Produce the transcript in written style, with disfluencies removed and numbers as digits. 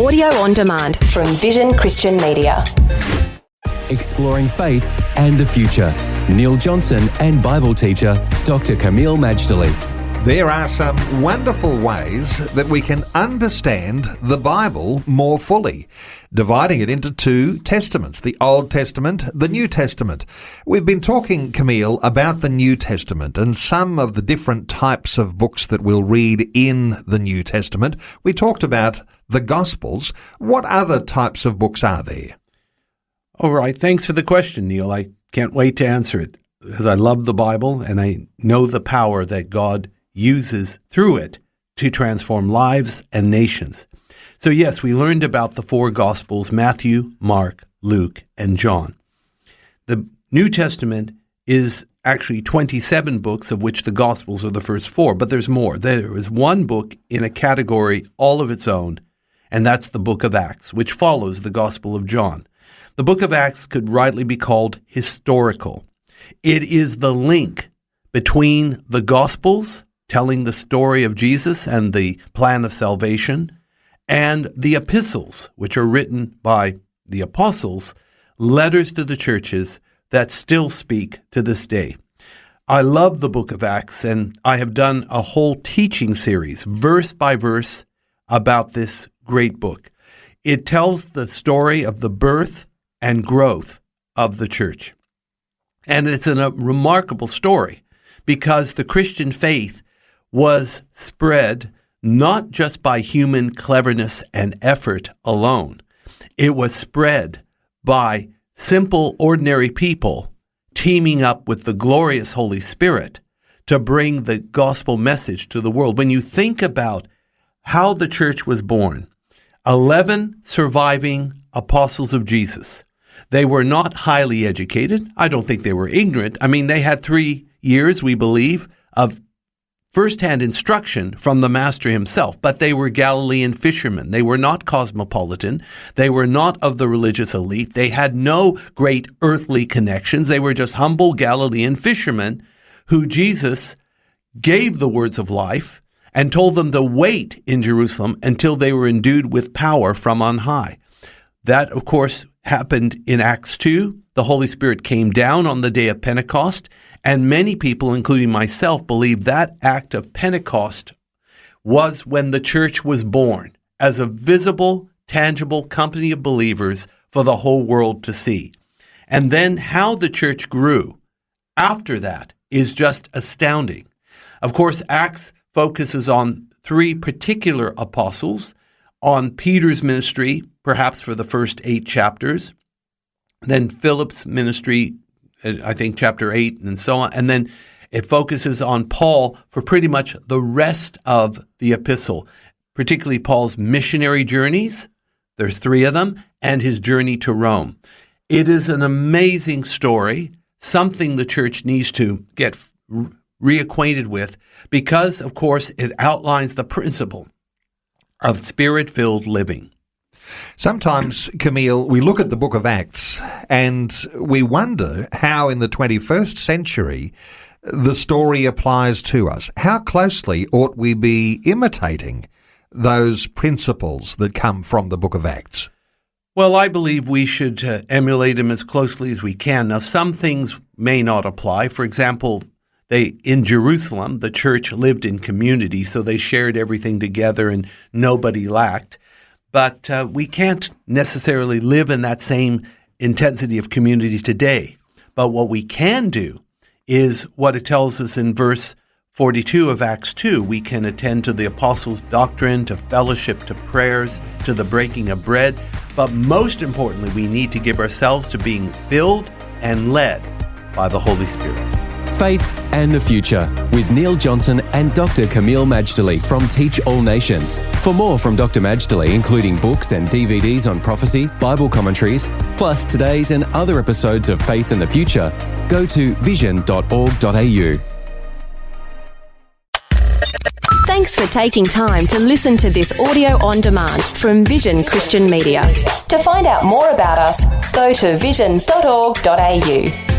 audio on demand from Vision Christian Media. Exploring faith and the future. Neil Johnson and Bible teacher Dr. Kameel Majdali. There are some wonderful ways that we can understand the Bible more fully, dividing it into two testaments, the Old Testament, the New Testament. We've been talking, Kameel, about the New Testament and some of the different types of books that we'll read in the New Testament. We talked about the Gospels. What other types of books are there? All right. Thanks for the question, Neil. I can't wait to answer it, because I love the Bible and I know the power that God uses through it to transform lives and nations. So yes, we learned about the four Gospels: Matthew, Mark, Luke, and John. The New Testament is actually 27 books, of which the Gospels are the first four, but there's more. There is one book in a category all of its own, and that's the book of Acts, which follows the Gospel of John. The book of Acts could rightly be called historical. It is the link between the Gospels, telling the story of Jesus and the plan of salvation, and the epistles, which are written by the apostles, letters to the churches that still speak to this day. I love the book of Acts, and I have done a whole teaching series, verse by verse, about this great book. It tells the story of the birth and growth of the church. And it's a remarkable story, because the Christian faith was spread not just by human cleverness and effort alone. It was spread by simple, ordinary people teaming up with the glorious Holy Spirit to bring the gospel message to the world. When you think about how the church was born, 11 surviving apostles of Jesus. They were not highly educated. I don't think they were ignorant. I mean, they had 3 years, we believe, of first-hand instruction from the Master himself, but they were Galilean fishermen. They were not cosmopolitan. They were not of the religious elite. They had no great earthly connections. They were just humble Galilean fishermen who Jesus gave the words of life and told them to wait in Jerusalem until they were endued with power from on high. That, of course, happened in Acts 2. The Holy Spirit came down on the day of Pentecost, and many people, including myself, believe that act of Pentecost was when the church was born, as a visible, tangible company of believers for the whole world to see. And then how the church grew after that is just astounding. Of course, Acts focuses on 3 particular apostles, on Peter's ministry, perhaps for the first 8 chapters, then Philip's ministry, I think chapter 8 and so on. And then it focuses on Paul for pretty much the rest of the epistle, particularly Paul's missionary journeys. There's 3 of them, and his journey to Rome. It is an amazing story, something the church needs to get reacquainted with, because, of course, it outlines the principle of spirit-filled living. Sometimes, Kameel, we look at the book of Acts and we wonder how in the 21st century the story applies to us. How closely ought we be imitating those principles that come from the book of Acts? Well, I believe we should emulate them as closely as we can. Now, some things may not apply. For example, in Jerusalem, the church lived in community, so they shared everything together and nobody lacked. But we can't necessarily live in that same intensity of community today. But what we can do is what it tells us in verse 42 of Acts 2. We can attend to the apostles' doctrine, to fellowship, to prayers, to the breaking of bread. But most importantly, we need to give ourselves to being filled and led by the Holy Spirit. Faith and the Future with Neil Johnson and Dr. Kameel Majdali from Teach All Nations. For more from Dr. Majdali, including books and DVDs on prophecy, Bible commentaries, plus today's and other episodes of Faith and the Future, go to vision.org.au. Thanks for taking time to listen to this audio on demand from Vision Christian Media. To find out more about us, go to vision.org.au.